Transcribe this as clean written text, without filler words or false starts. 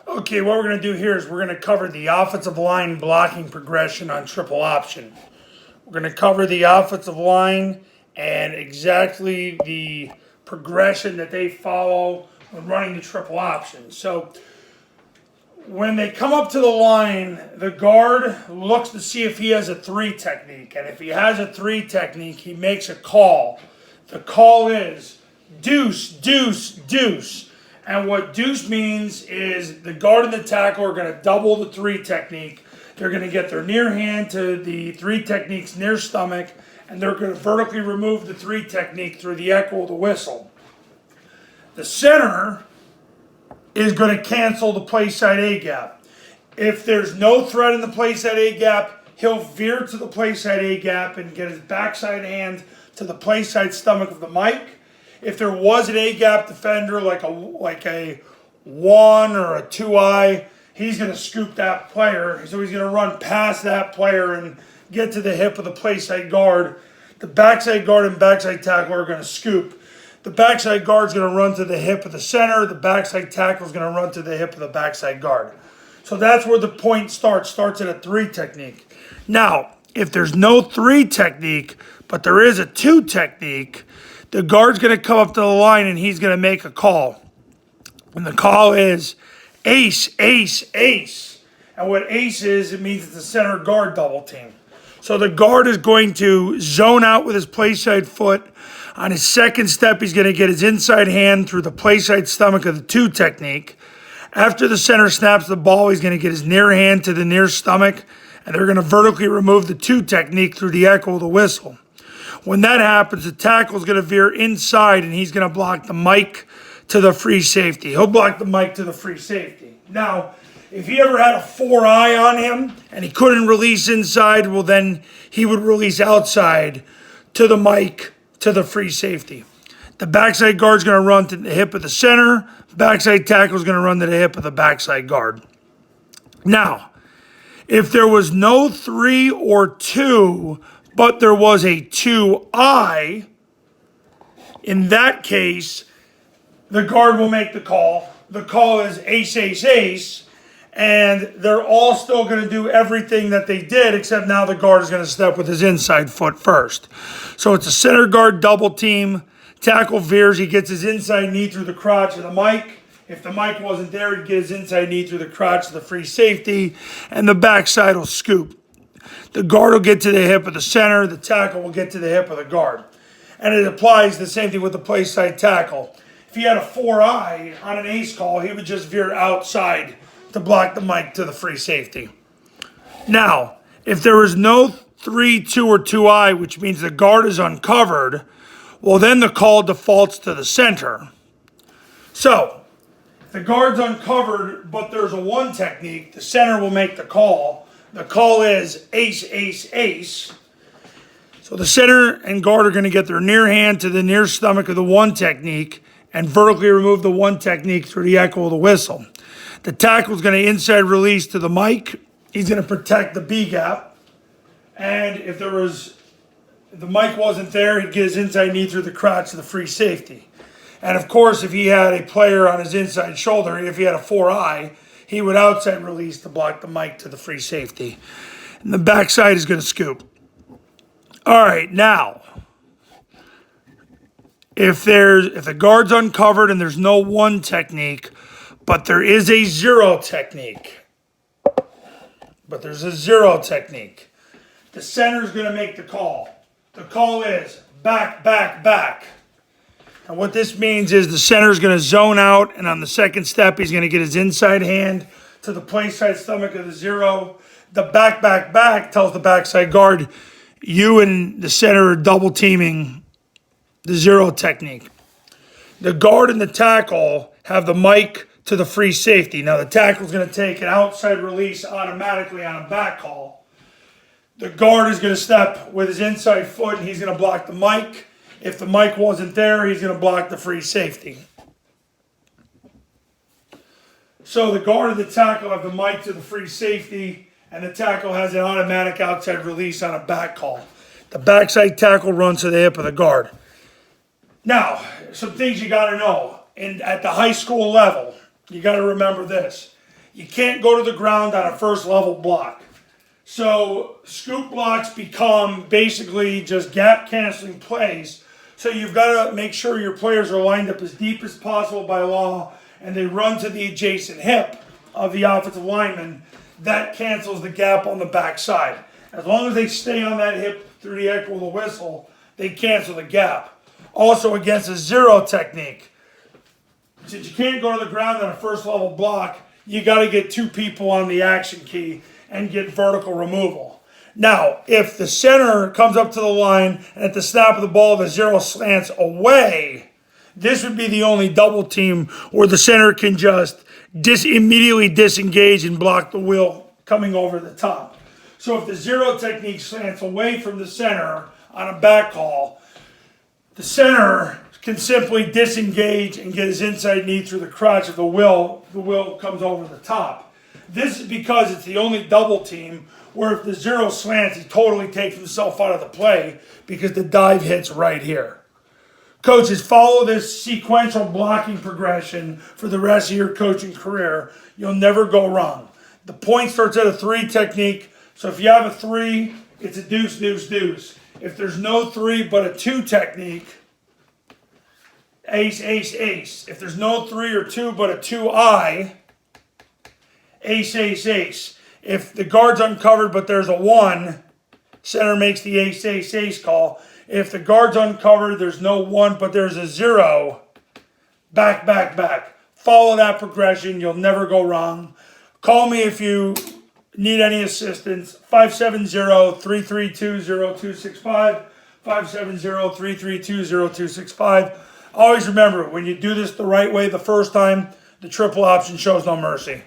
Okay, what we're going to do here is we're going to cover the offensive line blocking progression on triple option. We're going to cover the offensive line and exactly the progression that they follow when running the triple option. So when they come up to the line, the guard looks to see if he has a 3 technique. And if he has a 3 technique, he makes a call. The call is deuce, deuce, deuce. And what deuce means is the guard and the tackle are going to double the 3 technique. They're going to get their near hand to the 3 technique's near stomach, and they're going to vertically remove the 3 technique through the echo of the whistle. The center is going to cancel the play side A gap. If there's no threat in the play side A gap, he'll veer to the play side A gap and get his backside hand to the play side stomach of the mic. If there was an A-gap defender like a 1 or a 2-eye, he's going to scoop that player. So he's going to run past that player and get to the hip of the play side guard. The backside guard and backside tackle are going to scoop. The backside guard is going to run to the hip of the center. The backside tackle is going to run to the hip of the backside guard. So that's where the point starts. Starts at a 3 technique. Now, if there's no 3 technique, but there is a 2 technique, the guard's going to come up to the line and he's going to make a call. And the call is ace, ace, ace. And what ace is, it means it's a center guard double team. So the guard is going to zone out with his play side foot. On his second step, he's going to get his inside hand through the play side stomach of the 2 technique. After the center snaps the ball, he's going to get his near hand to the near stomach. And they're going to vertically remove the 2 technique through the echo of the whistle. When that happens, the tackle is going to veer inside and he's going to block the mic to the free safety. He'll block the mic to the free safety. Now, if he ever had a 4-eye on him and he couldn't release inside, well, then he would release outside to the mic to the free safety. The backside guard is going to run to the hip of the center. Backside tackle is going to run to the hip of the backside guard. Now, if there was no 3 or 2, but there was a 2-eye, in that case, the guard will make the call. The call is ace, ace, ace, and they're all still going to do everything that they did, except now the guard is going to step with his inside foot first. So it's a center guard double team. Tackle veers, he gets his inside knee through the crotch of the mic. If the mic wasn't there, he'd get his inside knee through the crotch of the free safety, and the backside will scoop. The guard will get to the hip of the center. The tackle will get to the hip of the guard. And it applies the same thing with the play side tackle. If he had a 4-eye on an ace call, he would just veer outside to block the mic to the free safety. Now, if there is no 3, 2, or 2-eye, which means the guard is uncovered, well, then the call defaults to the center. So, if the guard's uncovered, but there's a 1 technique, the center will make the call. The call is ace, ace, ace. So the center and guard are going to get their near hand to the near stomach of the 1 technique and vertically remove the 1 technique through the echo of the whistle. The tackle is going to inside release to the mic. He's going to protect the B gap. And if the mic wasn't there, he'd get his inside knee through the crotch of the free safety. And of course, if he had a player on his inside shoulder, if he had a 4-eye, he would outside release to block the mic to the free safety. And the backside is going to scoop. All right, now, if the guard's uncovered and there's no 1 technique, but there is a 0 technique, the center is going to make the call. The call is back, back, back. And what this means is the center is going to zone out, and on the second step, he's going to get his inside hand to the play side stomach of the 0. The back, back, back tells the backside guard, you and the center are double teaming the 0 technique. The guard and the tackle have the mic to the free safety. Now the tackle is going to take an outside release automatically on a back call. The guard is going to step with his inside foot, and he's going to block the mic. If the mic wasn't there, he's going to block the free safety. So the guard and the tackle have the mic to the free safety, and the tackle has an automatic outside release on a back call. The backside tackle runs to the hip of the guard. Now, some things you got to know. At the high school level, you got to remember this. you can't go to the ground on a first level block. So scoop blocks become basically just gap canceling plays. So you've got to make sure your players are lined up as deep as possible by law, and they run to the adjacent hip of the offensive lineman. That cancels the gap on the backside. As long as they stay on that hip through the echo of the whistle, they cancel the gap. Also against a zero technique, since you can't go to the ground on a first level block, you got to get two people on the action key and get vertical removal. Now, if the center comes up to the line and at the snap of the ball, the zero slants away, this would be the only double team where the center can just immediately disengage and block the wheel coming over the top. So if the zero technique slants away from the center on a back call, the center can simply disengage and get his inside knee through the crotch of the wheel comes over the top. This is because it's the only double team where if the zero slants, he totally takes himself out of the play because the dive hits right here. Coaches, follow this sequential blocking progression for the rest of your coaching career. You'll never go wrong. The point starts at a 3 technique. So if you have a 3, it's a deuce, deuce, deuce. If there's no 3 but a 2 technique, ace, ace, ace. If there's no 3 or 2 but a 2-eye, ace, ace, ace. If the guard's uncovered but there's a 1, center makes the ace, ace, ace call. If the guard's uncovered, there's no 1 but there's a 0, back, back, back. Follow that progression. You'll never go wrong. Call me if you need any assistance. 570-332-0265. 570-332-0265. Always remember, when you do this the right way the first time, the triple option shows no mercy.